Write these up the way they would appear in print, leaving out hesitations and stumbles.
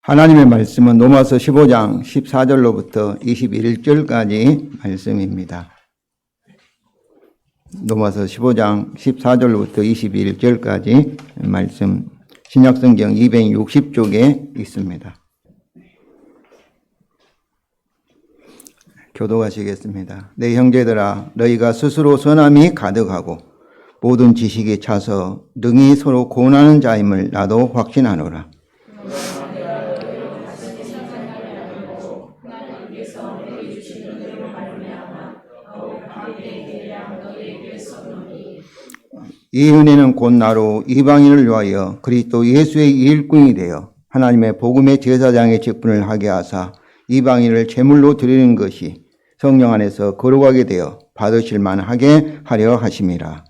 하나님의 말씀은 로마서 15장 14절로부터 21절까지 말씀입니다. 로마서 15장 14절로부터 21절까지 말씀, 신약성경 260쪽에 있습니다. 교독하시겠습니다. 내 형제들아, 너희가 스스로 선함이 가득하고 모든 지식에 차서 능히 서로 고난하는 자임을 나도 확신하노라. 이 은혜는 곧 나로 이방인을 위하여 그리스도 예수의 일꾼이 되어 하나님의 복음의 제사장의 직분을 하게 하사 이방인을 제물로 드리는 것이 성령 안에서 거룩하게 되어 받으실 만하게 하려 하심이라.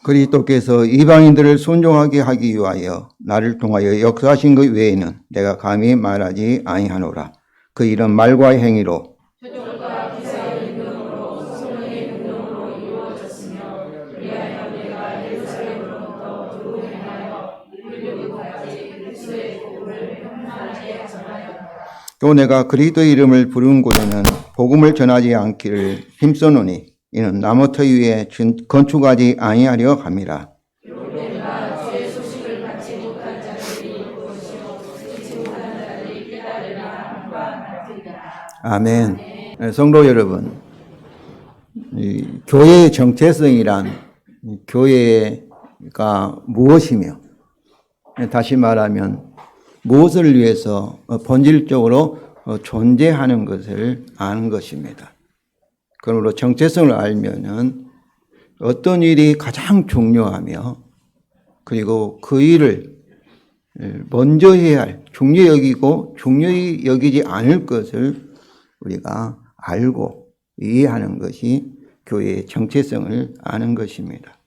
그리스도께서 이방인들을 순종하게 하기 위하여 나를 통하여 역사하신 것 외에는 내가 감히 말하지 아니하노라. 그 일은 말과 행위로 표적과 기사의 능력으로 성령의 능력으로 이루어졌으며 그리하여 내가 예루살렘으로부터 두루 행하여 빌립보까지 그리스도의 복음을 편만하게 전하였노라. 또 내가 그리스도의 이름을 부르는 곳에는 복음을 전하지 않기를 힘써노니 이는 나무 터 위에 건축하지 아니하려 함이라. 내가 주의 소식을 받지 못한 자들이 무엇이요 듣지 못한 자들이 깨달으라 함과 같으리라. 아멘. 성도 여러분, 교회의 정체성이란 교회가 무엇이며, 다시 말하면 무엇을 위해서 본질적으로 존재하는 것을 아는 것입니다. 그러므로 정체성을 알면은 어떤 일이 가장 중요하며, 그리고 그 일을 먼저 해야 할, 중요히 여기고 중요히 여기지 않을 것을 우리가 알고 이해하는 것이 교회의 정체성을 아는 것입니다.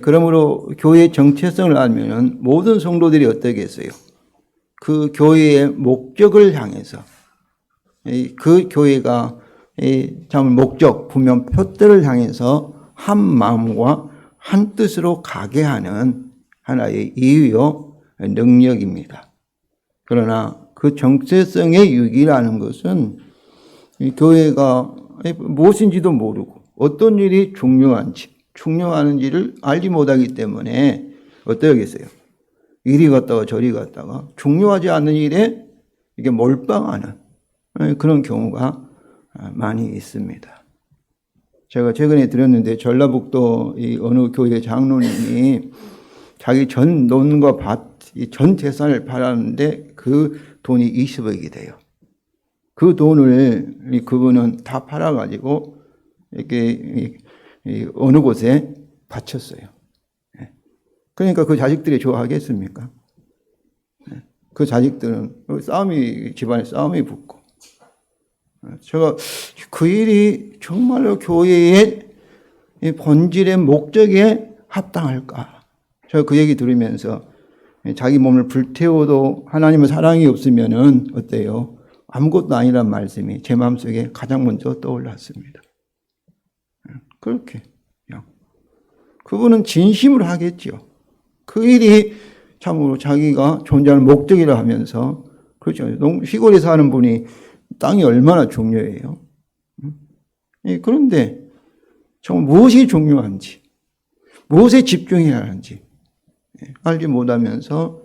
그러므로 교회의 정체성을 알면은 모든 성도들이 어떻겠어요? 그 교회의 목적을 향해서, 그 교회가 참 목적, 분명 표대를 향해서 한 마음과 한 뜻으로 가게 하는 하나의 이유요 능력입니다. 그러나 그 정체성의 유기라는 것은 이 교회가 무엇인지도 모르고 어떤 일이 중요한지를 알지 못하기 때문에 어떠겠어요? 이리 갔다가 저리 갔다가 중요하지 않는 일에 이게 몰빵하는 그런 경우가 많이 있습니다. 제가 최근에 들었는데 전라북도 이 어느 교회 장로님이 자기 전 논과 밭, 전 재산을 팔았는데 그 돈이 20억이 돼요. 그 돈을 그분은 다 팔아가지고 이렇게 어느 곳에 바쳤어요. 그러니까 그 자식들이 좋아하겠습니까? 그 자식들은 집안에 싸움이 붙고. 제가 그 일이 정말로 교회의 본질의 목적에 합당할까? 제가 그 얘기 들으면서 자기 몸을 불태워도 하나님의 사랑이 없으면은 어때요? 아무것도 아니란 말씀이 제 마음속에 가장 먼저 떠올랐습니다. 그렇게 그분은 진심으로 하겠죠. 그 일이 참으로 자기가 존재하는 목적이라 하면서, 그렇죠. 시골에 사는 분이 땅이 얼마나 중요해요. 그런데 정말 무엇이 중요한지, 무엇에 집중해야 하는지 알지 못하면서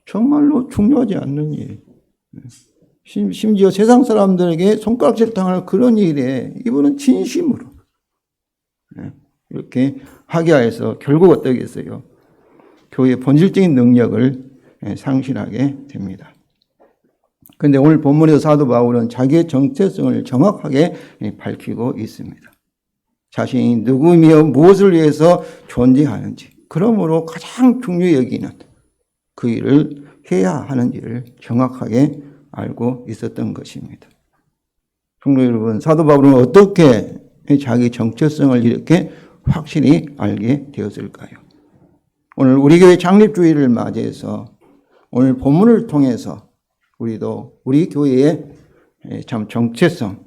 정말로 중요하지 않는 일, 심지어 세상 사람들에게 손가락질 당할 그런 일에 이분은 진심으로 이렇게 하게 해서 결국 어떠겠어요? 교회의 본질적인 능력을 상실하게 됩니다. 그런데 오늘 본문에서 사도 바울은 자기의 정체성을 정확하게 밝히고 있습니다. 자신이 누구며 무엇을 위해서 존재하는지, 그러므로 가장 중요히 여기는 그 일을 해야 하는지를 정확하게 알고 있었던 것입니다. 성도 여러분, 사도 바울은 어떻게 자기 정체성을 이렇게 확실히 알게 되었을까요? 오늘 우리 교회 창립주일을 맞이해서 오늘 본문을 통해서 우리도 우리 교회의 참 정체성,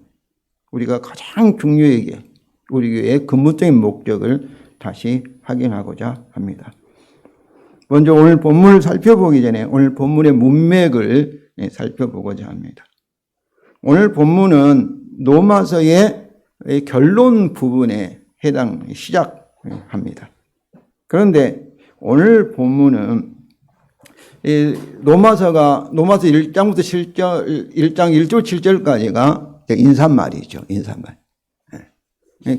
우리가 가장 중요하게 우리 교회의 근본적인 목적을 다시 확인하고자 합니다. 먼저 오늘 본문을 살펴보기 전에 오늘 본문의 문맥을 살펴보고자 합니다. 오늘 본문은 로마서의 결론 부분에 시작합니다. 그런데 오늘 본문은 로마서 1장부터 1장 1절 7절까지가 인사말이죠. 인사말.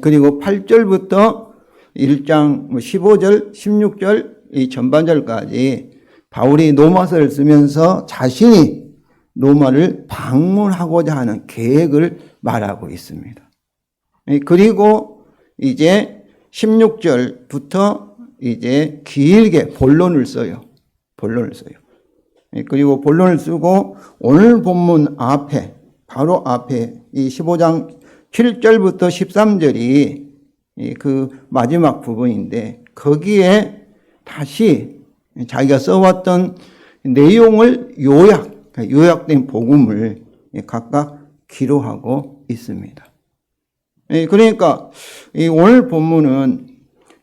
그리고 8절부터 1장 15절, 16절 이 전반절까지 바울이 로마서를 쓰면서 자신이 로마를 방문하고자 하는 계획을 말하고 있습니다. 그리고 이제 16절부터 이제 길게 본론을 써요. 그리고 본론을 쓰고 오늘 본문 앞에, 바로 앞에 이 15장 7절부터 13절이 그 마지막 부분인데 거기에 다시 자기가 써왔던 내용을 요약된 복음을 각각 기록하고 있습니다. 그러니까 오늘 본문은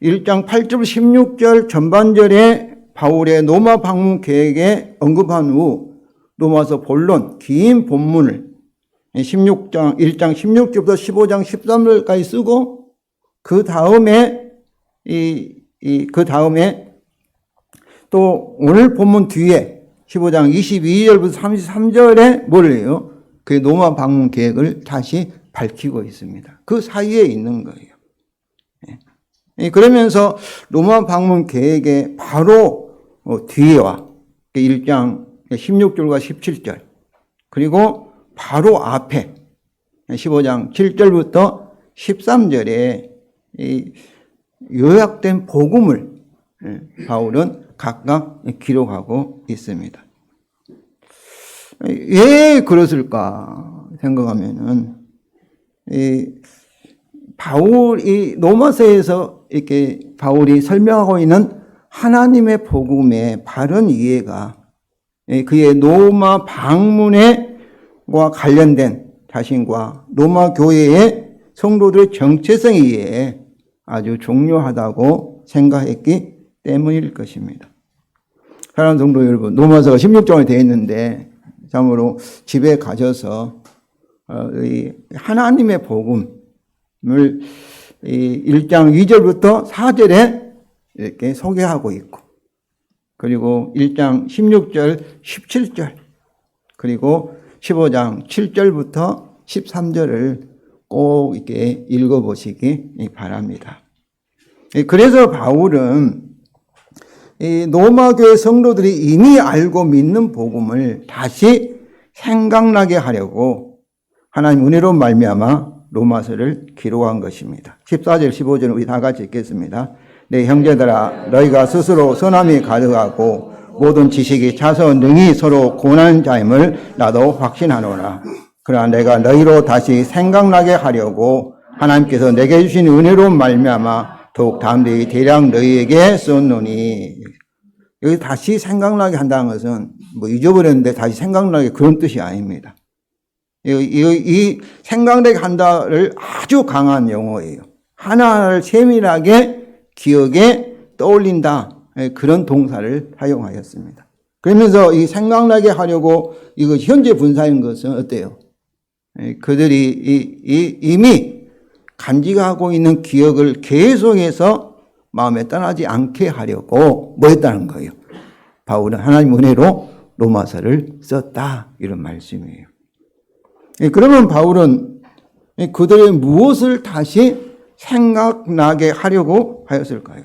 1장 8절 16절 전반절에 바울의 로마 방문 계획에 언급한 후 로마서 본론 긴 본문을 1장 16절부터 15장 13절까지 쓰고 그 다음에 또 오늘 본문 뒤에 15장 22절부터 33절에 뭘 해요? 그 로마 방문 계획을 다시 밝히고 있습니다. 그 사이에 있는 거예요. 그러면서 로마 방문 계획의 바로 뒤에와 1장 16절과 17절 그리고 바로 앞에 15장 7절부터 13절에 요약된 복음을 바울은 각각 기록하고 있습니다. 왜 그랬을까 생각하면은 바울이 로마서에서 이렇게 바울이 설명하고 있는 하나님의 복음의 바른 이해가 그의 로마 방문과 관련된 자신과 로마 교회의 성도들의 정체성 이해에 아주 중요하다고 생각했기 때문일 것입니다. 사랑하는 성도 여러분, 로마서가 16장이 되어 있는데 참으로 집에 가셔서 하나님의 복음을 1장 2절부터 4절에 이렇게 소개하고 있고 그리고 1장 16절 17절 그리고 15장 7절부터 13절을 꼭 이렇게 읽어보시기 바랍니다. 그래서 바울은 이 로마교회 성도들이 이미 알고 믿는 복음을 다시 생각나게 하려고 하나님 은혜로 말미암아 로마서를 기록한 것입니다. 14절 15절은 우리 다 같이 읽겠습니다. 내 형제들아 너희가 스스로 선함이 가득하고 모든 지식이 차서 능히 서로 고난 자임을 나도 확신하노라. 그러나 내가 너희로 다시 생각나게 하려고 하나님께서 내게 주신 은혜로 말미암아 더욱 담대히 대략 너희에게 썼노니. 여기 다시 생각나게 한다는 것은 뭐 잊어버렸는데 다시 생각나게 그런 뜻이 아닙니다. 이 생각나게 한다를 아주 강한 용어예요. 하나하나를 세밀하게 기억에 떠올린다. 그런 동사를 사용하였습니다. 그러면서 이 생각나게 하려고 이거 현재 분사인 것은 어때요? 그들이 이미 간직하고 있는 기억을 계속해서 마음에 떠나지 않게 하려고 뭐 했다는 거예요? 바울은 하나님 은혜로 로마서를 썼다. 이런 말씀이에요. 그러면 바울은 그들의 무엇을 다시 생각나게 하려고 하였을까요?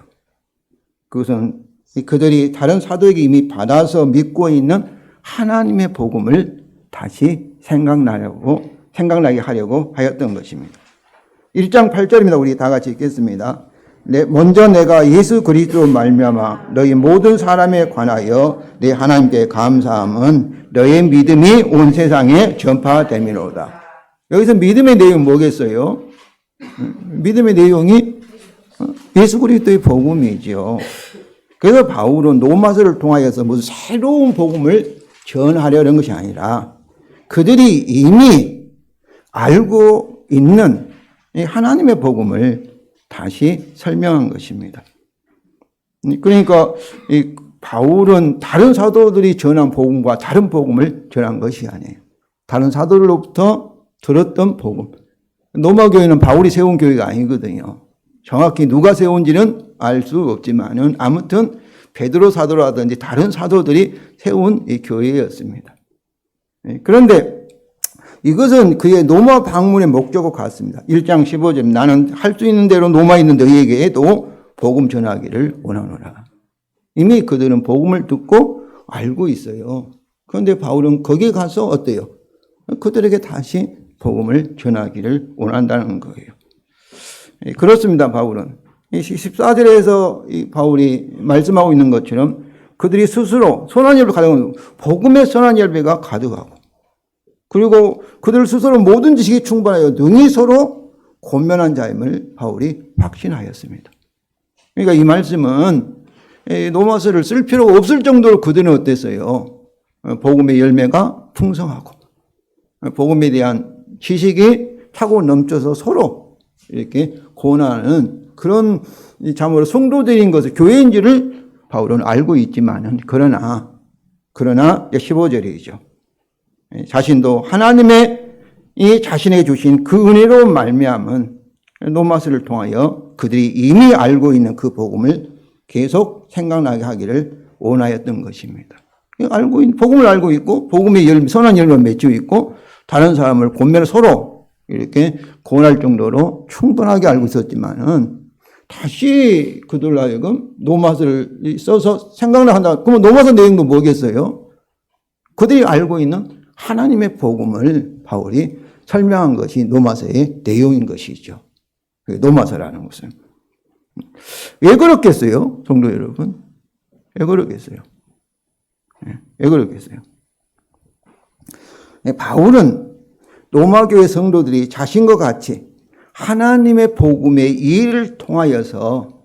그것은 그들이 다른 사도에게 이미 받아서 믿고 있는 하나님의 복음을 다시 생각나게 하려고 하였던 것입니다. 1장 8절입니다. 우리 다 같이 읽겠습니다. 먼저 내가 예수 그리스도로 말미암아 너희 모든 사람에 관하여 내 하나님께 감사함은 너의 믿음이 온 세상에 전파됨이로다. 여기서 믿음의 내용이 뭐겠어요? 믿음의 내용이 예수 그리스도의 복음이죠. 그래서 바울은 로마서를 통하여서 무슨 새로운 복음을 전하려는 것이 아니라 그들이 이미 알고 있는 하나님의 복음을 다시 설명한 것입니다. 그러니까 이 바울은 다른 사도들이 전한 복음과 다른 복음을 전한 것이 아니에요. 다른 사도들로부터 들었던 복음. 로마 교회는 바울이 세운 교회가 아니거든요. 정확히 누가 세운지는 알 수 없지만은 아무튼 베드로 사도라든지 다른 사도들이 세운 이 교회였습니다. 그런데 이것은 그의 로마 방문의 목적과 같습니다. 1장 15절 나는 할 수 있는 대로 로마에 있는 너희에게도 복음 전하기를 원하노라. 이미 그들은 복음을 듣고 알고 있어요. 그런데 바울은 거기에 가서 어때요? 그들에게 다시 복음을 전하기를 원한다는 거예요. 그렇습니다. 바울은 14절에서 바울이 말씀하고 있는 것처럼 그들이 스스로 선한 열매 가득하고 복음의 선한 열매가 가득하고 그리고 그들 스스로 모든 지식이 충분하여 능히 서로 권면한 자임을 바울이 확신하였습니다. 그러니까 이 말씀은 로마서를 쓸 필요가 없을 정도로 그들은 어땠어요? 복음의 열매가 풍성하고 복음에 대한 지식이 차고 넘쳐서 서로 이렇게 권하는 그런 참으로 성도들인 것을 교회인지를 바울은 알고 있지만은 그러나 15절이죠. 자신도 하나님의 이 자신에게 주신 그 은혜로 말미암은 로마서를 통하여 그들이 이미 알고 있는 그 복음을 계속 생각나게 하기를 원하였던 것입니다. 복음을 알고 있고 복음의 열매, 선한 열매를 맺고 있고 다른 사람을 권면을 서로 이렇게 권할 정도로 충분하게 알고 있었지만은 다시 그들 하여금 로마서를 써서 생각나게 한다. 그러면 로마서 내용도 뭐겠어요? 그들이 알고 있는 하나님의 복음을 바울이 설명한 것이 로마서의 내용인 것이죠. 로마서라는 것은. 왜 그렇겠어요? 성도 여러분? 왜 그렇겠어요? 왜 그렇겠어요? 바울은 로마교회 성도들이 자신과 같이 하나님의 복음의 일을 통하여서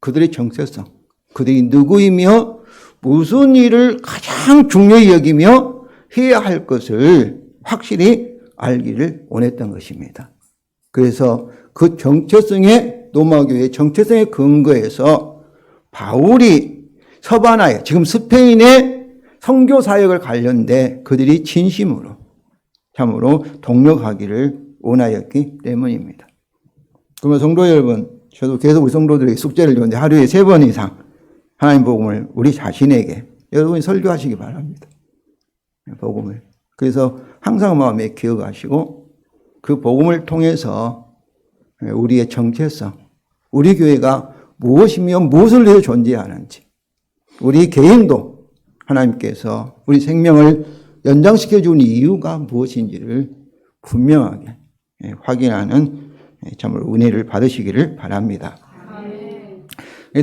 그들의 정체성, 그들이 누구이며 무슨 일을 가장 중요히 여기며 해야 할 것을 확실히 알기를 원했던 것입니다. 그래서 그 정체성의 로마교회의 정체성의 근거에서 바울이 서바나에 지금 스페인의 선교 사역을 관련돼 그들이 진심으로 참으로 동력하기를 원하였기 때문입니다. 그러면 성도 여러분, 저도 계속 우리 성도들에게 숙제를 주는데 하루에 3번 이상 하나님 복음을 우리 자신에게 여러분이 설교하시기 바랍니다. 복음을. 그래서 항상 마음에 기억하시고 그 복음을 통해서 우리의 정체성, 우리 교회가 무엇이며 무엇을 위해 존재하는지, 우리 개인도 하나님께서 우리 생명을 연장시켜 준 이유가 무엇인지를 분명하게 확인하는 참으로 은혜를 받으시기를 바랍니다.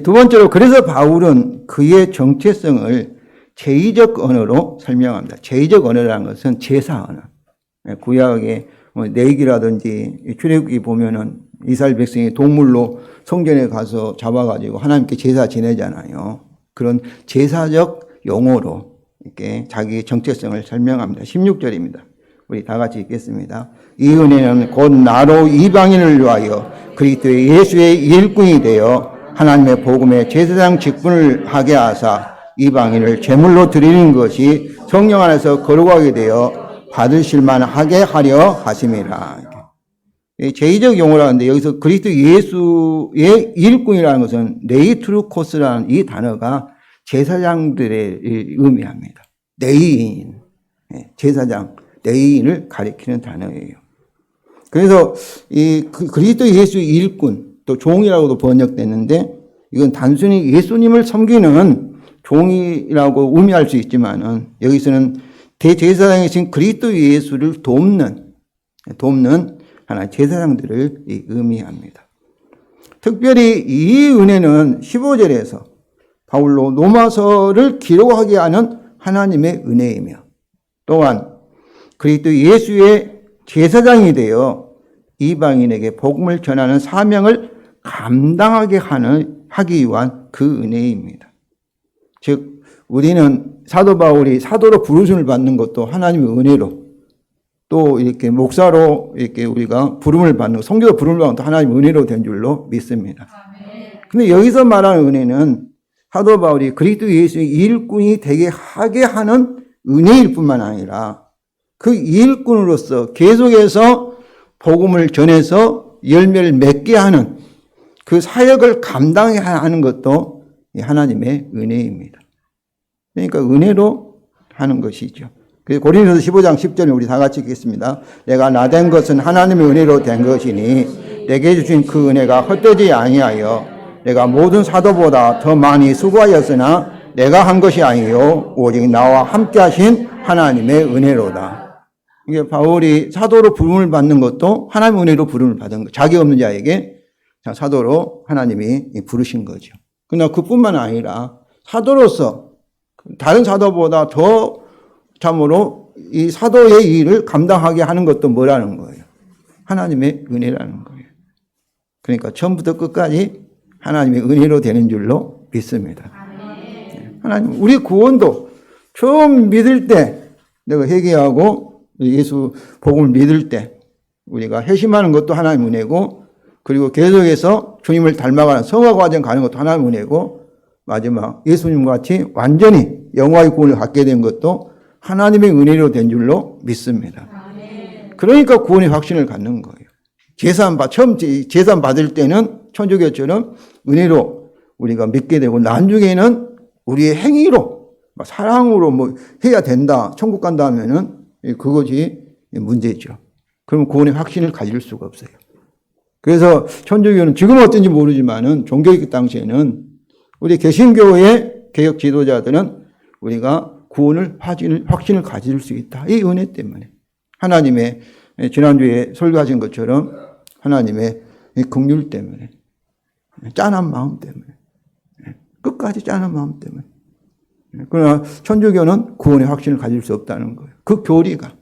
두 번째로 그래서 바울은 그의 정체성을 제의적 언어로 설명합니다. 제의적 언어라는 것은 제사 언어. 구약의 레위기라든지 출애굽기 보면은 이스라엘 백성이 동물로 성전에 가서 잡아가지고 하나님께 제사 지내잖아요. 그런 제사적 용어로 이렇게 자기의 정체성을 설명합니다. 16절입니다. 우리 다 같이 읽겠습니다. 이 은혜는 곧 나로 이방인을 위하여 그리스도의 예수의 일꾼이 되어 하나님의 복음의 제사장 직분을 하게 하사 이방인을 제물로 드리는 것이 성령 안에서 거룩하게 되어 받으실 만하게 하려 하심이라. 제의적 용어라는데 여기서 그리스도 예수의 일꾼이라는 것은 네이트루코스라는 이 단어가 제사장들의 의미합니다. 네이인, 제사장, 네이인을 가리키는 단어예요. 그래서 이 그리스도 예수의 일꾼, 또 종이라고도 번역됐는데 이건 단순히 예수님을 섬기는 종이라고 의미할 수 있지만은 여기서는 대제사장이신 그리스도 예수를 돕는 하나의 제사장들을 의미합니다. 특별히 이 은혜는 15절에서 바울로 로마서를 기록하게 하는 하나님의 은혜이며 또한 그리스도 예수의 제사장이 되어 이방인에게 복음을 전하는 사명을 감당하게 하기 위한 그 은혜입니다. 즉 우리는 사도 바울이 사도로 부르심을 받는 것도 하나님의 은혜로 또 이렇게 목사로 이렇게 우리가 부름을 받는 성교로 부름을 받는 것도 하나님의 은혜로 된 줄로 믿습니다. 근데 여기서 말하는 은혜는 사도 바울이 그리스도 예수의 일꾼이 되게 하게 하는 은혜일 뿐만 아니라 그 일꾼으로서 계속해서 복음을 전해서 열매를 맺게 하는 그 사역을 감당해야 하는 것도 하나님의 은혜입니다. 그러니까 은혜로 하는 것이죠. 그래서 고린도서 15장 10절에 우리 다 같이 읽겠습니다. 내가 나된 것은 하나님의 은혜로 된 것이니 내게 주신 그 은혜가 헛되지 아니하여 내가 모든 사도보다 더 많이 수고하였으나 내가 한 것이 아니요 오직 나와 함께 하신 하나님의 은혜로다. 이게 바울이 사도로 부름을 받는 것도 하나님의 은혜로 부름을 받은 거. 자기 없는 자에게 사도로 하나님이 부르신 거죠. 그러나 그뿐만 아니라 사도로서 다른 사도보다 더 참으로 이 사도의 일을 감당하게 하는 것도 뭐라는 거예요? 하나님의 은혜라는 거예요. 그러니까 처음부터 끝까지 하나님의 은혜로 되는 줄로 믿습니다. 하나님, 우리 구원도 처음 믿을 때 내가 회개하고 예수 복음을 믿을 때 우리가 회심하는 것도 하나님 은혜고 그리고 계속해서 주님을 닮아가는 성화 과정 가는 것도 하나님 은혜고 마지막 예수님과 같이 완전히 영화의 구원을 갖게 된 것도 하나님의 은혜로 된 줄로 믿습니다. 그러니까 구원의 확신을 갖는 거예요. 처음 제산 받을 때는 천주교처럼 은혜로 우리가 믿게 되고 나중에는 우리의 행위로 사랑으로 뭐 해야 된다 천국 간다 하면은 그것이 문제죠. 그럼 구원의 확신을 가질 수가 없어요. 그래서 천주교는 지금 어떤지 모르지만은 종교개혁 당시에는 우리 개신교의 개혁 지도자들은 우리가 구원을 확신을 가질 수 있다. 이 은혜 때문에 하나님의 지난주에 설교하신 것처럼 하나님의 긍휼 때문에 짠한 마음 때문에 끝까지 짠한 마음 때문에 그러나 천주교는 구원의 확신을 가질 수 없다는 거예요. 그 교리가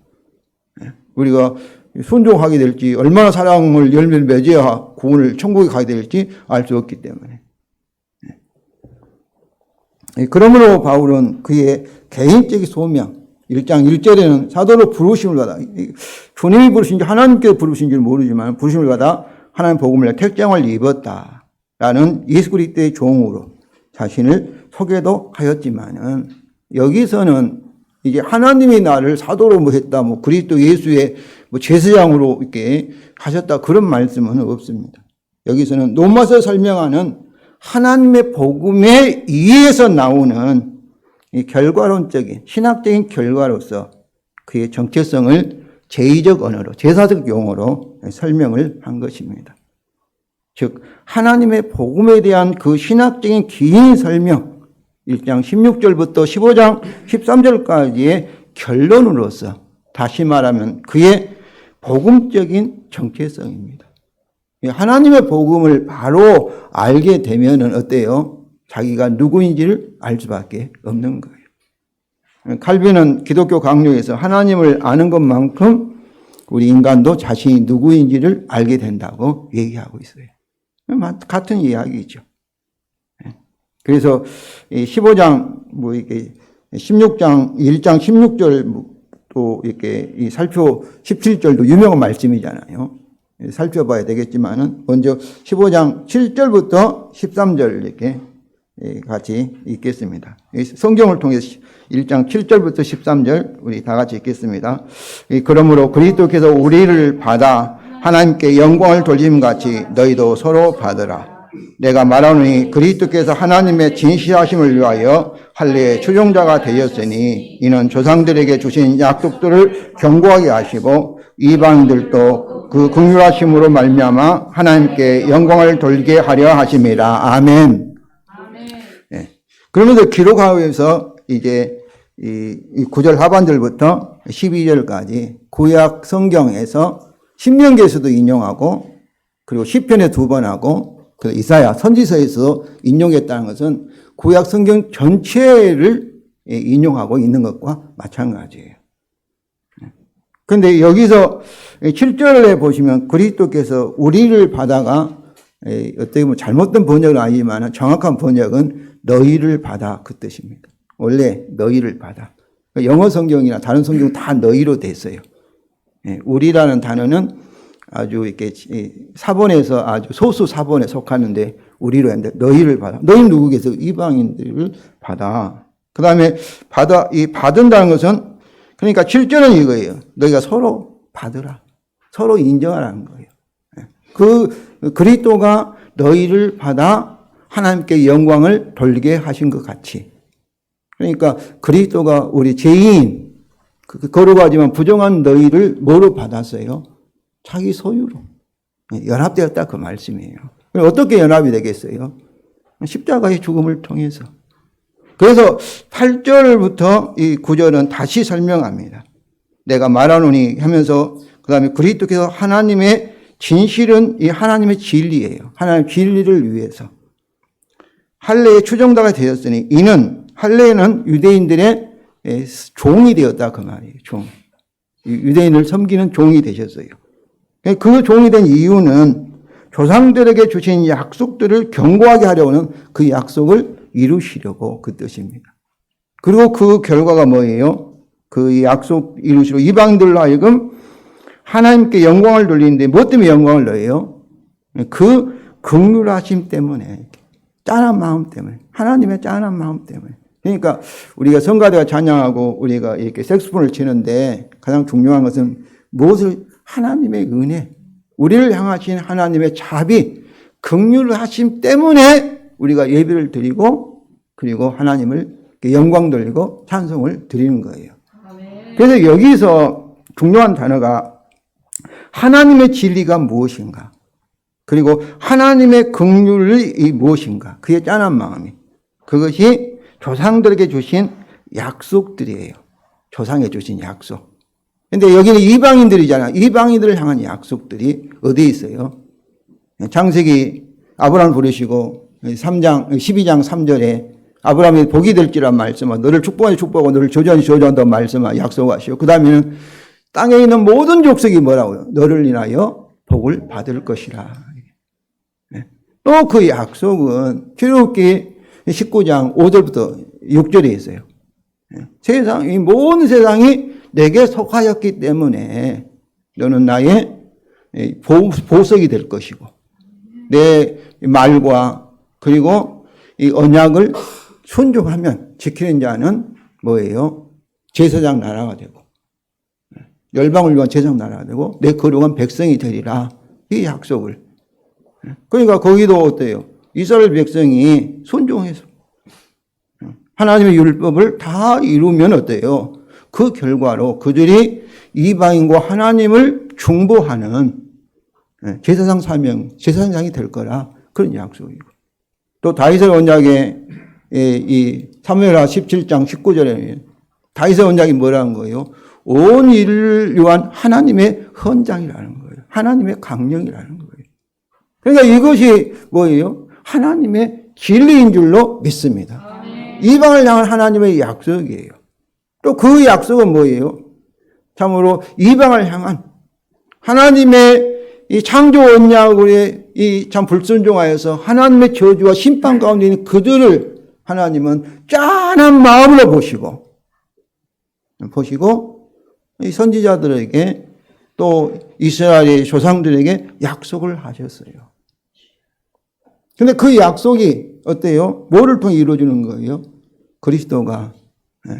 우리가 순종하게 될지 얼마나 사랑을 열매를 맺어야 구원을 천국에 가게 될지 알 수 없기 때문에 그러므로 바울은 그의 개인적인 소명 1장 1절에는 사도로 부르심을 받아 주님이 부르신지 하나님께서 부르신지 모르지만 부르심을 받아 하나님 복음을 택정을 입었다라는 예수 그리스도의 종으로 자신을 소개도 하였지만은 여기서는 이제 하나님이 나를 사도로 뭐 했다, 뭐 그리스도 예수의 뭐 제사장으로 이렇게 하셨다 그런 말씀은 없습니다. 여기서는 로마서 설명하는 하나님의 복음에 의해서 나오는 이 결과론적인 신학적인 결과로서 그의 정체성을 제의적 언어로 제사적 용어로 설명을 한 것입니다. 즉 하나님의 복음에 대한 그 신학적인 긴 설명 1장 16절부터 15장 13절까지의 결론으로서 다시 말하면 그의 복음적인 정체성입니다. 하나님의 복음을 바로 알게 되면은 어때요? 자기가 누구인지를 알 수밖에 없는 거예요. 칼빈은 기독교 강요에서 하나님을 아는 것만큼 우리 인간도 자신이 누구인지를 알게 된다고 얘기하고 있어요. 같은 이야기죠. 그래서 15장, 16장, 1장 16절 또 이렇게 살펴 17절도 유명한 말씀이잖아요. 살펴봐야 되겠지만은 먼저 15장 7절부터 13절 이렇게 같이 읽겠습니다. 성경을 통해서 1장 7절부터 13절 우리 다 같이 읽겠습니다. 그러므로 그리스도께서 우리를 받아 하나님께 영광을 돌림 같이 너희도 서로 받으라. 내가 말하노니 그리스도께서 하나님의 진실하심을 위하여 할례의 추종자가 되었으니 이는 조상들에게 주신 약속들을 견고하게 하시고 이방인들도 그 긍휼하심으로 말미암아 하나님께 영광을 돌리게 하려 하심이라. 아멘. 네. 그러면서 기록하면서 이제 이 9절 하반절부터 12절까지 구약 성경에서 신명기에서도 인용하고 그리고 시편에 2번 하고 그 이사야 선지서에서 인용했다는 것은 구약 성경 전체를 인용하고 있는 것과 마찬가지예요. 그런데 여기서 7절에 보시면 그리스도께서 우리를 받아가 어떻게 보면 잘못된 번역은 아니지만 정확한 번역은 너희를 받아 그 뜻입니다. 원래 너희를 받아. 영어 성경이나 다른 성경은 다 너희로 됐어요. 우리라는 단어는 아주 이렇게 사본에서 아주 소수 사본에 속하는데 우리로 했는데 너희를 받아. 너희 누구겠어? 이방인들을 받아. 그 다음에 받은다는 것은 그러니까 7절은 이거예요. 너희가 서로 받으라. 서로 인정하라는 거예요. 그 그리스도가 너희를 받아 하나님께 영광을 돌게 하신 것 같이. 그러니까 그리스도가 우리 죄인, 거룩하지만 부정한 너희를 뭐로 받았어요? 자기 소유로. 연합되었다 그 말씀이에요. 어떻게 연합이 되겠어요? 십자가의 죽음을 통해서. 그래서 8절부터 이 9절은 다시 설명합니다. 내가 말하노니 하면서 그 다음에 그리스도께서 하나님의 진실은 이 하나님의 진리예요. 하나님의 진리를 위해서. 할례의 추종자가 되었으니 이는 할례는 유대인들의 종이 되었다 그 말이에요. 종. 유대인을 섬기는 종이 되셨어요. 그 종이 된 이유는 조상들에게 주신 약속들을 견고하게 하려는 그 약속을 이루시려고 그 뜻입니다. 그리고 그 결과가 뭐예요? 그 약속 이루시려 이방인들로 하여금 하나님께 영광을 돌리는데 뭐 때문에 영광을 넣어요? 그 긍휼하심 때문에, 짠한 마음 때문에, 하나님의 짠한 마음 때문에. 그러니까 우리가 성가대가 찬양하고 우리가 이렇게 색소폰을 치는데 가장 중요한 것은 무엇을 하나님의 은혜, 우리를 향하신 하나님의 자비, 긍휼하심 때문에 우리가 예배를 드리고 그리고 하나님을 영광 돌리고 찬송을 드리는 거예요. 그래서 여기서 중요한 단어가 하나님의 진리가 무엇인가? 그리고 하나님의 긍휼이 무엇인가? 그의 짠한 마음이. 그것이 조상들에게 주신 약속들이에요. 조상에 주신 약속. 근데 여기는 이방인들이잖아요. 이방인들을 향한 약속들이 어디에 있어요? 창세기 아브라함을 부르시고 12장 3절에 아브라함이 복이 될지라 말씀하고 너를 축복하고 너를 저주한다 말씀하고 약속하시고 그 다음에는 땅에 있는 모든 족속이 뭐라고요? 너를 인하여 복을 받을 것이라. 또 그 약속은 출애굽기 19장 5절부터 6절에 있어요. 이 모든 세상이 내게 속하였기 때문에 너는 나의 보석이 될 것이고 내 말과 그리고 이 언약을 순종하면 지키는 자는 뭐예요? 제사장 나라가 되고 열방을 위한 제사장 나라가 되고 내 거룩한 백성이 되리라. 이 약속을. 그러니까 거기도 어때요? 이스라엘 백성이 순종해서 하나님의 율법을 다 이루면 어때요? 그 결과로 그들이 이방인과 하나님을 중보하는 제사장 사명, 제사장이 될 거라 그런 약속이고 또 다윗의 언약에 이 사무엘하 17장 19절에 다윗의 언약이 뭐라는 거예요? 온 일을 위한 하나님의 헌장이라는 거예요. 하나님의 강령이라는 거예요. 그러니까 이것이 뭐예요? 하나님의 진리인 줄로 믿습니다. 이방을 향한 하나님의 약속이에요. 또 그 약속은 뭐예요? 참으로 이방을 향한 하나님의 이 창조 언약에 이 참 불순종하여서 하나님의 저주와 심판 가운데 있는 그들을 하나님은 짠한 마음으로 보시고 이 선지자들에게 또 이스라엘의 조상들에게 약속을 하셨어요. 근데 그 약속이 어때요? 뭐를 통해 이루어지는 거예요? 그리스도가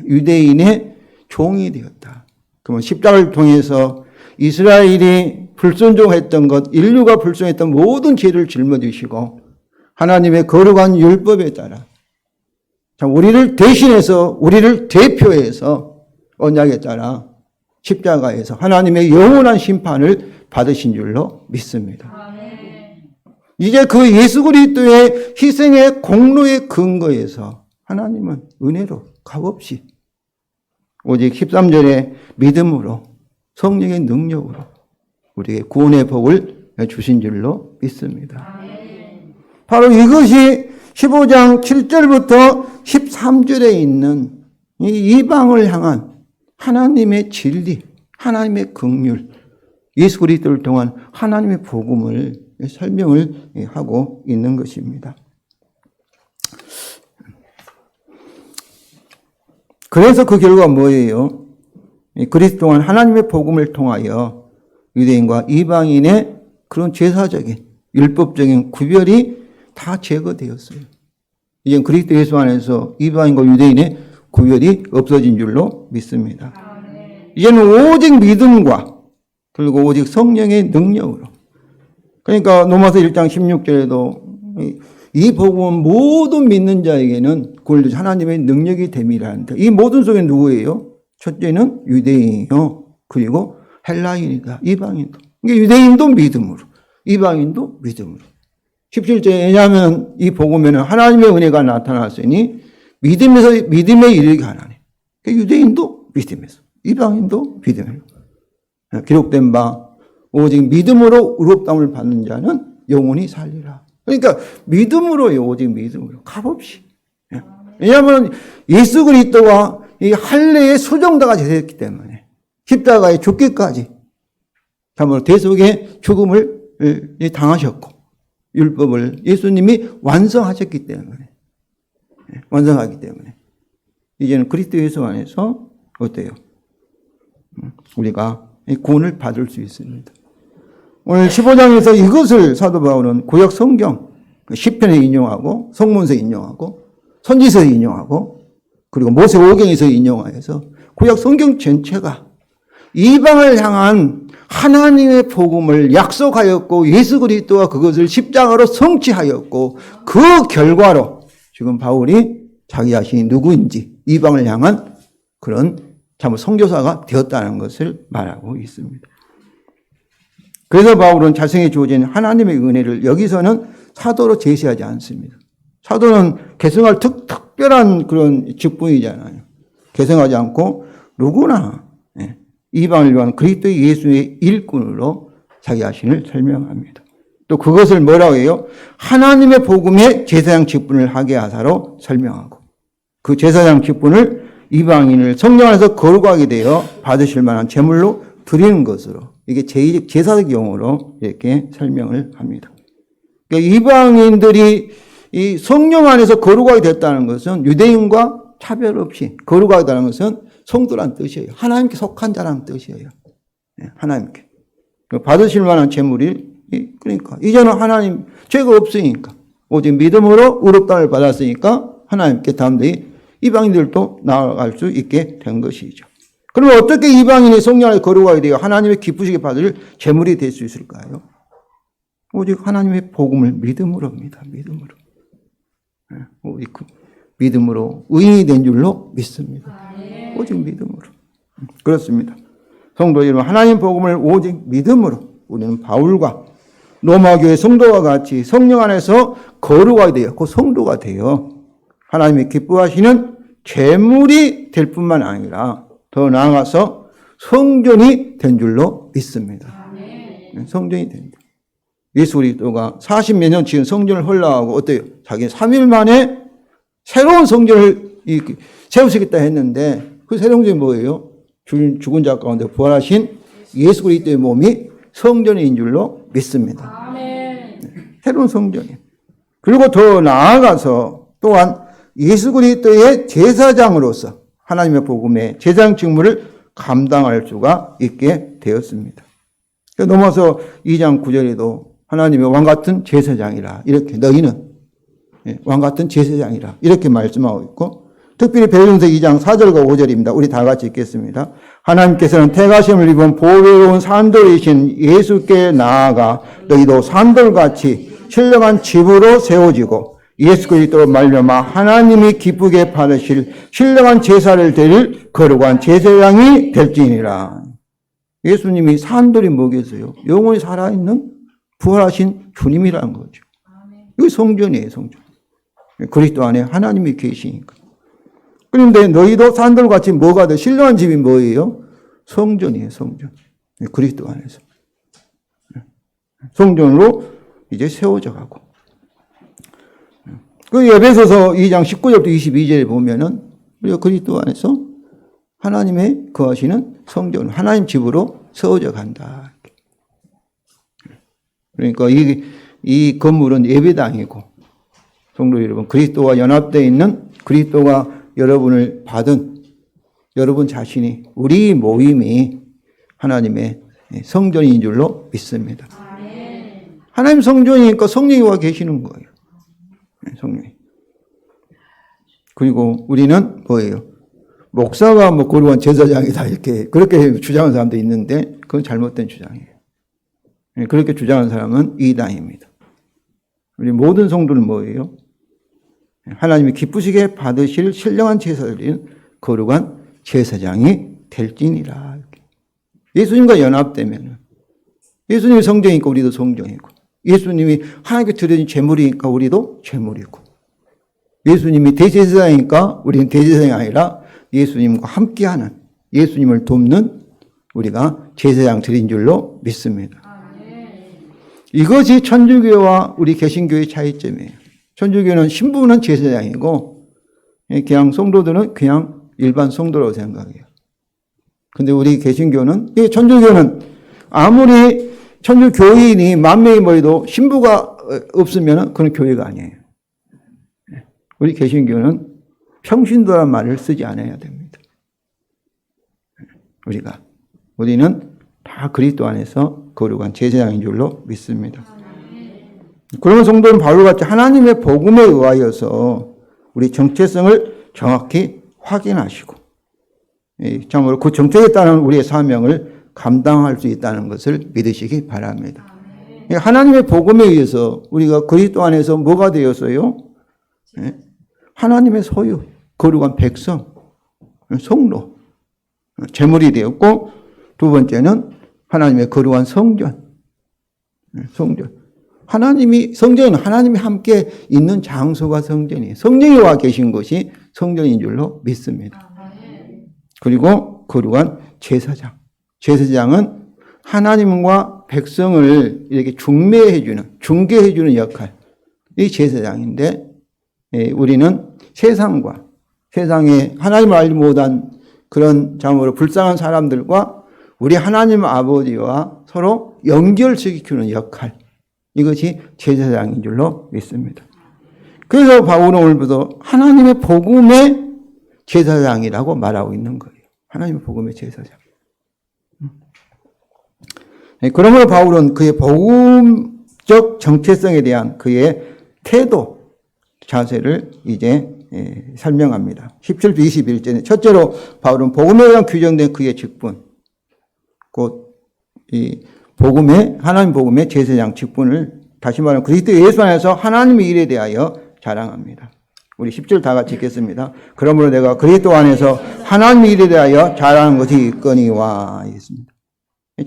유대인의 종이 되었다. 그러면 십자가를 통해서 이스라엘이 불순종했던 것, 인류가 불순종했던 모든 죄를 짊어지시고 하나님의 거룩한 율법에 따라 참 우리를 대신해서 우리를 대표해서 언약에 따라 십자가에서 하나님의 영원한 심판을 받으신 줄로 믿습니다. 이제 그 예수 그리스도의 희생의 공로의 근거에서 하나님은 은혜로 값없이 오직 13절의 믿음으로 성령의 능력으로 우리에게 구원의 복을 주신 줄로 믿습니다. 바로 이것이 15장 7절부터 13절에 있는 이 이방을 향한 하나님의 진리, 하나님의 긍휼, 예수 그리스도를 통한 하나님의 복음을 설명을 하고 있는 것입니다. 그래서 그 결과가 뭐예요? 그리스도 동안 하나님의 복음을 통하여 유대인과 이방인의 그런 제사적인 율법적인 구별이 다 제거되었어요. 이제 그리스도 예수 안에서 이방인과 유대인의 구별이 없어진 줄로 믿습니다. 이제는 오직 믿음과 그리고 오직 성령의 능력으로. 그러니까 로마서 1장 16절에도 이 복음은 모든 믿는 자에게는 구원을 하나님의 능력이 됨이라는데, 이 모든 속에 누구예요? 첫째는 유대인이요, 그리고 헬라인이다, 이방인도. 그러니까 유대인도 믿음으로, 이방인도 믿음으로. 17절에 왜냐하면 이 복음에는 하나님의 은혜가 나타났으니 믿음에 이르게 하나니. 그러니까 유대인도 믿음에서, 이방인도 믿음으로. 기록된 바 오직 믿음으로 의롭다함을 받는 자는 영원히 살리라. 그러니까 믿음으로요, 오직 믿음으로, 값없이. 왜냐하면 예수 그리스도와 이 할례의 수정다가 되었기 때문에 십자가에 죽기까지 참으로 대속의 죽음을 당하셨고 율법을 예수님이 완성하셨기 때문에, 완성하기 때문에 이제는 그리스도 예수 안에서 어때요? 우리가 구원을 받을 수 있습니다. 오늘 15장에서 이것을 사도 바울은 구약 성경 시편에 인용하고 성문서 인용하고 선지서 인용하고 그리고 모세오경에서 인용하여서 구약 성경 전체가 이방을 향한 하나님의 복음을 약속하였고 예수 그리스도와 그것을 십자가로 성취하였고 그 결과로 지금 바울이 자기 자신이 누구인지 이방을 향한 그런 참 선교사가 되었다는 것을 말하고 있습니다. 그래서 바울은 자신이 주어진 하나님의 은혜를 여기서는 사도로 제시하지 않습니다. 사도는 계승할 특별한 그런 직분이잖아요. 계승하지 않고 누구나 이방을 위한 그리스도 예수의 일꾼으로 자기 자신을 설명합니다. 또 그것을 뭐라고 해요? 하나님의 복음의 제사장 직분을 하게 하사로 설명하고 그 제사장 직분을 이방인을 성령 안에서 거룩하게 되어 받으실 만한 제물로 드리는 것으로 이게 제사적 용어로 이렇게 설명을 합니다. 그러니까 이방인들이 이 성령 안에서 거룩하게 됐다는 것은 유대인과 차별 없이 거룩하게 됐다는 것은 성도란 뜻이에요. 하나님께 속한 자라는 뜻이에요. 하나님께. 받으실 만한 제물이 그러니까 이제는 하나님 죄가 없으니까 오직 믿음으로 의롭다함을 받았으니까 하나님께 담대히 이방인들도 나아갈 수 있게 된 것이죠. 그러면 어떻게 이방인이 성령 안에 거룩하게 되어 하나님의 기쁘시게 받을 제물이 될 수 있을까요? 오직 하나님의 복음을 믿음으로입니다. 믿음으로. 오직 그 믿음으로 의인이 된 줄로 믿습니다. 오직 믿음으로. 그렇습니다. 성도 여러분, 하나님 복음을 오직 믿음으로 우리는 바울과 로마교회 성도와 같이 성령 안에서 거룩하게 되어 그 성도가 되어 하나님이 기뻐하시는 제물이 될 뿐만 아니라 더 나아가서 성전이 된 줄로 믿습니다. 성전이 된다. 예수 그리스도가 40몇 년 지금 성전을 헐라하고 어때요? 자기 3일 만에 새로운 성전을 세우시겠다 했는데 그 새로운 성전이 뭐예요? 죽은 자 가운데 부활하신 예수 그리스도의 몸이 성전인 줄로 믿습니다. 새로운 성전이에요. 그리고 더 나아가서 또한 예수 그리스도의 제사장으로서 하나님의 복음의 제사장 직무를 감당할 수가 있게 되었습니다. 넘어서 2장 9절에도 하나님의 왕같은 제사장이라 이렇게 너희는 왕같은 제사장이라 이렇게 말씀하고 있고 특별히 베드로전서 2장 4절과 5절입니다. 우리 다 같이 읽겠습니다. 하나님께서는 택하심을 입은 보배로운 산돌이신 예수께 나아가 너희도 산돌같이 신령한 집으로 세워지고 예수 그리스도로 말미암아 하나님이 기쁘게 받으실 신령한 제사를 드릴 거룩한 제사장이 될지니라. 예수님이 산돌이 뭐겠어요? 영원히 살아있는 부활하신 주님이라는 거죠. 이게 성전이에요, 성전. 그리스도 안에 하나님이 계시니까. 그런데 너희도 산돌같이 뭐가 돼? 신령한 집이 뭐예요? 성전이에요, 성전. 그리스도 안에서. 성전으로 이제 세워져 가고. 그 에베소서 2장 19절부터 22절에 보면은 우리가 그리스도 안에서 하나님의 거하시는 성전, 하나님 집으로 세워져 간다. 그러니까 이 건물은 예배당이고, 성도 여러분, 그리스도와 연합되어 있는 그리스도가 여러분을 받은 여러분 자신이, 우리 모임이 하나님의 성전인 줄로 믿습니다. 하나님 성전이니까 성령이 와 계시는 거예요. 성령이. 그리고 우리는 뭐예요? 목사가 뭐 거룩한 제사장이다 이렇게 그렇게 주장하는 사람도 있는데 그건 잘못된 주장이에요. 그렇게 주장하는 사람은 이단입니다. 우리 모든 성도는 뭐예요? 하나님이 기쁘시게 받으실 신령한 제사를 드리는 거룩한 제사장이 될지니라. 예수님과 연합되면 예수님이 성전이니까 우리도 성전이고 예수님이 하나님께 드려진 제물이니까 우리도 제물이고 예수님이 대제사장이니까 우리는 대제사장이 아니라 예수님과 함께하는 예수님을 돕는 우리가 제사장 드린 줄로 믿습니다. 이것이 천주교와 우리 개신교의 차이점이에요. 천주교는 신부는 제사장이고 그냥 성도들은 그냥 일반 성도라고 생각해요. 근데 우리 개신교는 천주교는 아무리 천주 교인이 10,000명이 모여도 신부가 없으면 그건 교회가 아니에요. 우리 개신교는 평신도란 말을 쓰지 않아야 됩니다. 우리는 다 그리스도 안에서 거룩한 제사장인 줄로 믿습니다. 그러면 성도는 바울같이 하나님의 복음에 의하여서 우리 정체성을 정확히 확인하시고 참으로 그 정체에 따른 우리의 사명을 감당할 수 있다는 것을 믿으시기 바랍니다. 하나님의 복음에 의해서 우리가 그리스도 안에서 뭐가 되었어요? 하나님의 소유, 거룩한 백성, 성로, 제물이 되었고 두 번째는 하나님의 거룩한 성전. 성전은 하나님이 함께 있는 장소가 성전이에요. 성령이 와 계신 것이 성전인 줄로 믿습니다. 그리고 거룩한 제사장. 제사장은 하나님과 백성을 이렇게 중개해주는 역할. 이 제사장인데 우리는 세상에 하나님을 알지 못한 그런 참으로 불쌍한 사람들과 우리 하나님 아버지와 서로 연결시키는 역할. 이것이 제사장인 줄로 믿습니다. 그래서 바울은 오늘부터 하나님의 복음의 제사장이라고 말하고 있는 거예요. 하나님의 복음의 제사장. 그러므로 바울은 그의 복음적 정체성에 대한 그의 태도, 자세를 이제 설명합니다. 17절 21절에 첫째로 바울은 복음에 의한 규정된 그의 직분, 곧 이 하나님 복음의 제사장 직분을 다시 말하면 그리스도 예수 안에서 하나님의 일에 대하여 자랑합니다. 우리 10절 다 같이 읽겠습니다. 그러므로 내가 그리스도 안에서 하나님의 일에 대하여 자랑하는 것이 있거니와. 있습니다.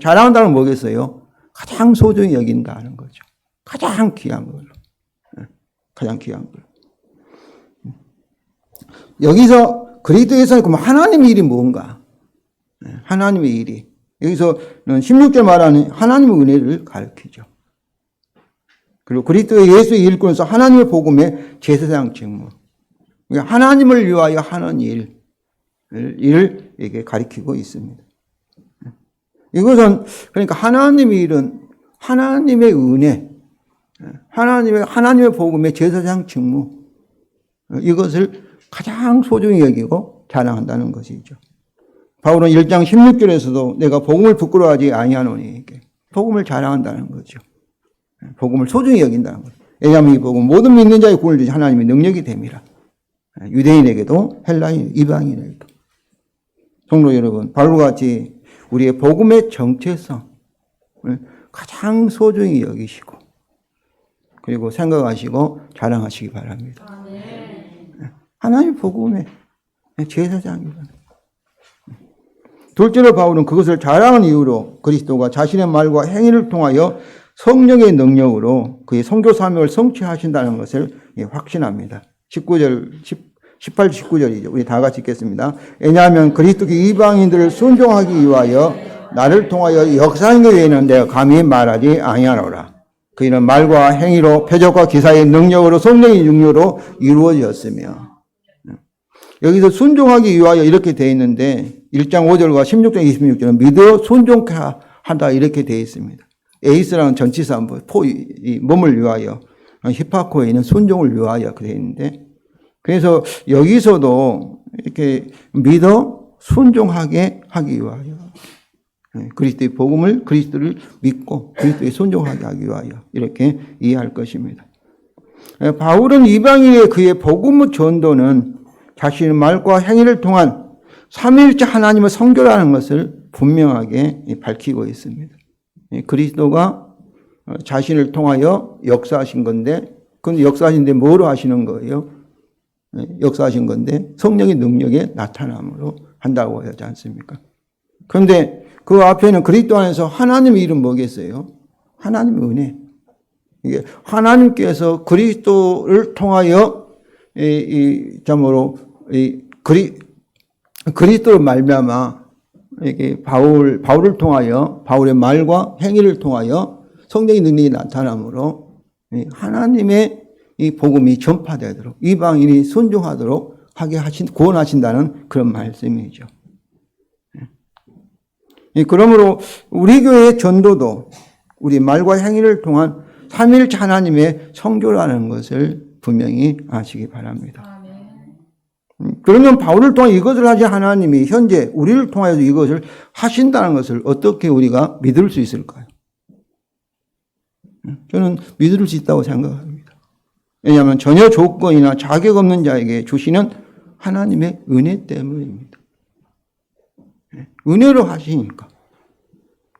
자랑한다는 건 뭐겠어요? 가장 소중히 여긴다는 거죠. 가장 귀한 걸로. 가장 귀한 걸로. 여기서 그리스도에서 그럼 하나님의 일이 뭔가? 하나님의 일이. 여기서는 16절 말하는 하나님의 은혜를 가르치죠. 그리고 그리스도 예수의 일꾼에서 하나님의 복음의 제사장 직무. 하나님을 위하여 하는 일을 이렇게 가리키고 있습니다. 이것은 그러니까 하나님의 일은 하나님의 은혜, 하나님의 복음의 제사장 직무, 이것을 가장 소중히 여기고 자랑한다는 것이죠. 바울은 1장 16절에서도 내가 복음을 부끄러워하지 아니하노니 복음을 자랑한다는 거죠. 복음을 소중히 여긴다는 거죠. 왜냐하면 이 복음 모든 믿는 자의 구원을 주신 하나님의 능력이 됨이라. 유대인에게도 헬라인, 이방인에게도. 성도 여러분, 바울과 같이 우리의 복음의 정체성을 가장 소중히 여기시고 그리고 생각하시고 자랑하시기 바랍니다. 하나님의 복음의 제사장입니다. 둘째로 바울은 그것을 자랑한 이유로 그리스도가 자신의 말과 행위를 통하여 성령의 능력으로 그의 선교 사명을 성취하신다는 것을 확신합니다. 18, 19절이죠. 우리 다 같이 읽겠습니다. 왜냐하면 그리스도께 이방인들을 순종하기 위하여 나를 통하여 역사하는 것 외에는 내가 감히 말하지 아니하노라. 그이는 말과 행위로 표적과 기사의 능력으로 성령의 능력으로 이루어졌으며. 여기서 순종하기 위하여 이렇게 되어 있는데 1장 5절과 16장 26절은 믿어 순종케 한다 이렇게 되어 있습니다. 에이스라는 전치사 몸을 위하여 히파코에는 순종을 위하여 되어 있는데 그래서 여기서도 이렇게 믿어 순종하게 하기 위하여 그리스도의 복음을, 그리스도를 믿고 그리스도에 순종하게 하기 위하여 이렇게 이해할 것입니다. 바울은 이방인의 그의 복음의 전도는 자신의 말과 행위를 통한 삼위일체 하나님의 선교라는 것을 분명하게 밝히고 있습니다. 그리스도가 자신을 통하여 역사하신 건데, 그런데 역사하신데 뭐로 하시는 거예요? 역사하신 건데 성령의 능력에 나타남으로 한다고 하지 않습니까? 그런데 그 앞에는 그리스도 안에서 하나님의 이름 뭐겠어요? 하나님의 은혜. 이게 하나님께서 그리스도를 통하여 참으로 그리스도를 말미암아 이게 바울을 통하여 바울의 말과 행위를 통하여 성령의 능력이 나타남으로 하나님의 이 복음이 전파되도록 이방인이 순종하도록 하게 구원하신다는 그런 말씀이죠. 그러므로 우리 교회의 전도도 우리 말과 행위를 통한 삼위일체 하나님의 선교라는 것을 분명히 아시기 바랍니다. 그러면 바울을 통해 이것을 하신 하나님이 현재 우리를 통해서 이것을 하신다는 것을 어떻게 우리가 믿을 수 있을까요? 저는 믿을 수 있다고 생각합니다. 왜냐하면 전혀 조건이나 자격 없는 자에게 주시는 하나님의 은혜 때문입니다. 은혜로 하시니까.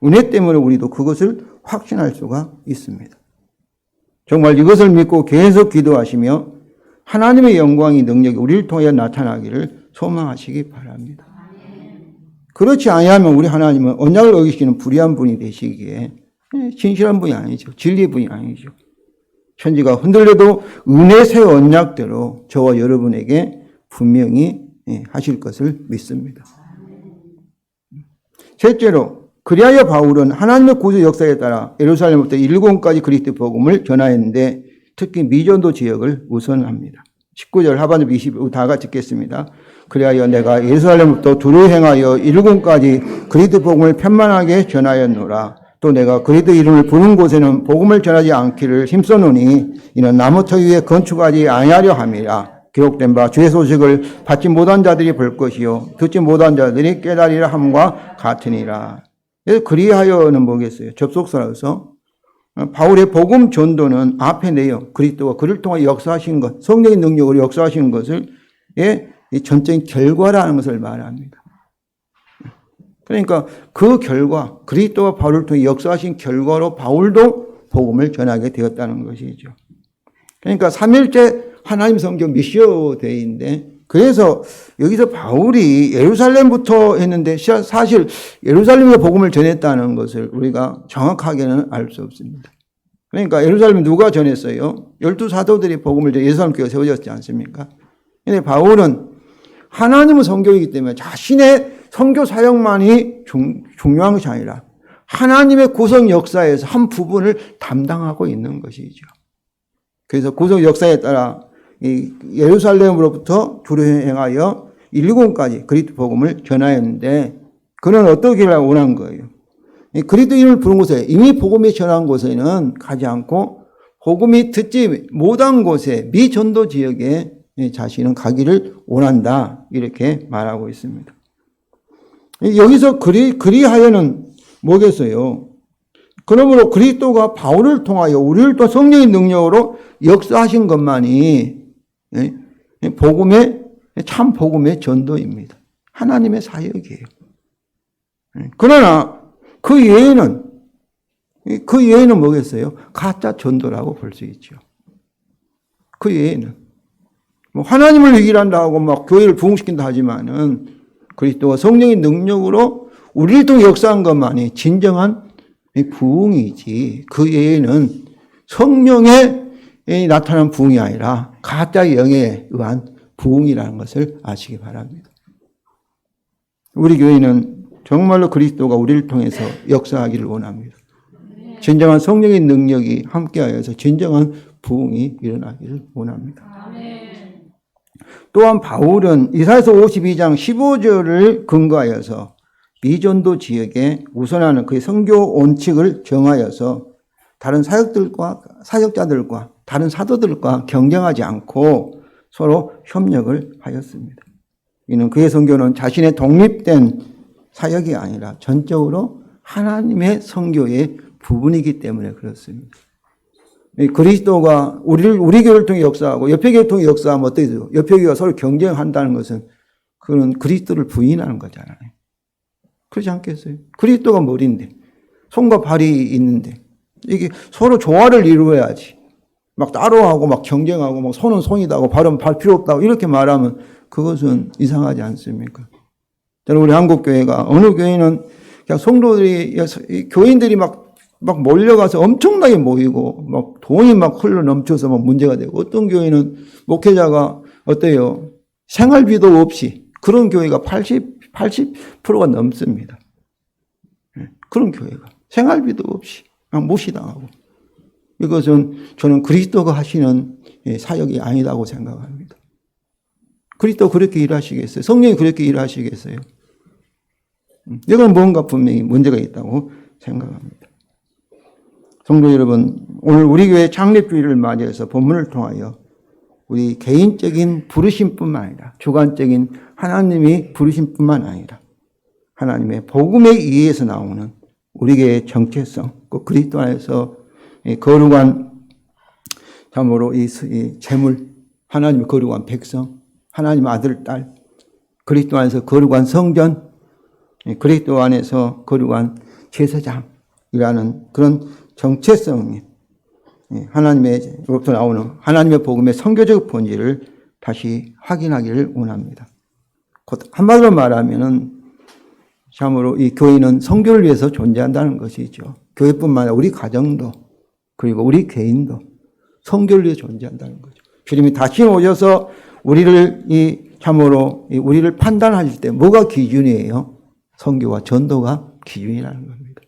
은혜 때문에 우리도 그것을 확신할 수가 있습니다. 정말 이것을 믿고 계속 기도하시며 하나님의 영광이 능력이 우리를 통해 나타나기를 소망하시기 바랍니다. 그렇지 아니하면 우리 하나님은 언약을 어기시는 불의한 분이 되시기에 진실한 분이 아니죠. 진리의 분이 아니죠. 천지가 흔들려도 은혜 새 언약대로 저와 여러분에게 분명히 하실 것을 믿습니다. 셋째로 그리하여 바울은 하나님의 구주 역사에 따라 예루살렘부터 일본까지 그리스도 복음을 전하였는데 특히 미전도 지역을 우선합니다. 19절 하반절 20절 다 같이 읽겠습니다. 그리하여 내가 예루살렘부터 두루 행하여 일본까지 그리스도 복음을 편만하게 전하였노라. 또 내가 그리스도 이름을 부른 곳에는 복음을 전하지 않기를 힘써노니 이는 나무터 위에 건축하지 아니하려 함이라. 기록된 바 주의 소식을 받지 못한 자들이 볼 것이요 듣지 못한 자들이 깨달으리라 함과 같으니라. 그리하여는 뭐겠어요? 접속사라서 바울의 복음 전도는 앞에 내용, 그리스도가 그를 통해 역사하신 것, 성령의 능력으로 역사하신 것을 전적인 결과라는 것을 말합니다. 그러니까 그 결과, 그리스도가 바울을 통해 역사하신 결과로 바울도 복음을 전하게 되었다는 것이죠. 그러니까 삼일째 하나님 성경 미시오데이인데, 그래서 여기서 바울이 예루살렘부터 했는데 사실 예루살렘에 복음을 전했다는 것을 우리가 정확하게는 알 수 없습니다. 그러니까 예루살렘 누가 전했어요? 12사도들이 복음을 예루살렘 교회가 세워졌지 않습니까? 근데 바울은 하나님의 성경이기 때문에 자신의 선교 사역만이 중요한 것이 아니라 하나님의 구성 역사에서 한 부분을 담당하고 있는 것이죠. 그래서 구성 역사에 따라 이 예루살렘으로부터 주로 행하여 일본까지 그리스도 복음을 전하였는데 그는 어떻게 원한 거예요? 그리스도 이름을 부른 곳에 이미 복음이 전한 곳에는 가지 않고 복음이 듣지 못한 곳에 미전도 지역에 자신은 가기를 원한다 이렇게 말하고 있습니다. 여기서 그리하여는 뭐겠어요? 그러므로 그리스도가 바울을 통하여 우리를 또 성령의 능력으로 역사하신 것만이 참 복음의 전도입니다. 하나님의 사역이에요. 그러나 그 예에는 뭐겠어요? 가짜 전도라고 볼 수 있죠. 그 예에는 하나님을 위기한다고 막 교회를 부흥시킨다 하지만은 그리스도와 성령의 능력으로 우리를 통해 역사한 것만이 진정한 부흥이지. 그 예에는 성령의 나타난 부흥이 아니라 가짜 영에 의한 부흥이라는 것을 아시기 바랍니다. 우리 교회는 정말로 그리스도가 우리를 통해서 역사하기를 원합니다. 진정한 성령의 능력이 함께하여서 진정한 부흥이 일어나기를 원합니다. 또한 바울은 이사야서 52장 15절을 근거하여서 미전도 지역에 우선하는 그의 선교 원칙을 정하여서 다른 사역자들과 다른 사도들과 경쟁하지 않고 서로 협력을 하였습니다. 이는 그의 선교는 자신의 독립된 사역이 아니라 전적으로 하나님의 선교의 부분이기 때문에 그렇습니다. 그리스도가 우리 교회를 통해 역사하고 옆에 교회를 통해 역사하면 어때요? 옆에 교회가 서로 경쟁한다는 것은 그건 그리스도를 부인하는 거잖아요. 그렇지 않겠어요? 그리스도가 머리인데 손과 발이 있는데 이게 서로 조화를 이루어야지. 막 따로하고 막 경쟁하고 막 손은 손이다 하고 발은 발 필요 없다고 이렇게 말하면 그것은 이상하지 않습니까? 저는 우리 한국교회가 어느 교회는 그냥 성도들이 교인들이 막 몰려가서 엄청나게 모이고 막 돈이 막 흘러 넘쳐서 막 문제가 되고 어떤 교회는 목회자가 어때요? 생활비도 없이 그런 교회가 80%가 넘습니다. 그런 교회가 생활비도 없이 그냥 무시당하고 이것은 저는 그리스도가 하시는 사역이 아니라고 생각합니다. 그리스도 그렇게 일하시겠어요? 성령이 그렇게 일하시겠어요? 이건 뭔가 분명히 문제가 있다고 생각합니다. 성도 여러분, 오늘 우리 교회 창립주일을 맞이해서 본문을 통하여 우리 개인적인 부르심뿐만 아니라 주관적인 하나님이 부르심뿐만 아니라 하나님의 복음에 의해서 나오는 우리의 정체성, 그 그리스도 안에서 거룩한 참으로 이 재물, 하나님의 거룩한 백성, 하나님 아들, 딸, 그리스도 안에서 거룩한 성전, 그리스도 안에서 거룩한 제사장이라는 그런 정체성이 하나님의로부터 나오는 하나님의 복음의 선교적 본질을 다시 확인하기를 원합니다. 한마디로 말하면은 참으로 이 교회는 선교를 위해서 존재한다는 것이죠. 교회뿐만 아니라 우리 가정도 그리고 우리 개인도 선교를 위해 존재한다는 거죠. 주님이 다시 오셔서 우리를 우리를 판단하실 때 뭐가 기준이에요? 선교와 전도가 기준이라는 겁니다.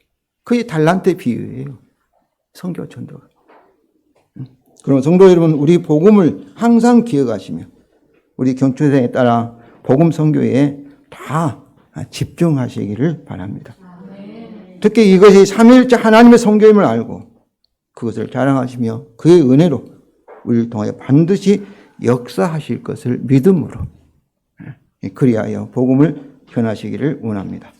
그게 달란트 비유예요. 선교와 전도가. 그럼 성도 여러분, 우리 복음을 항상 기억하시며 우리 경초생에 따라 복음 선교에 다 집중하시기를 바랍니다. 특히 이것이 삼위일체 하나님의 선교임을 알고 그것을 자랑하시며 그의 은혜로 우리를 통하여 반드시 역사하실 것을 믿음으로 그리하여 복음을 전하시기를 원합니다.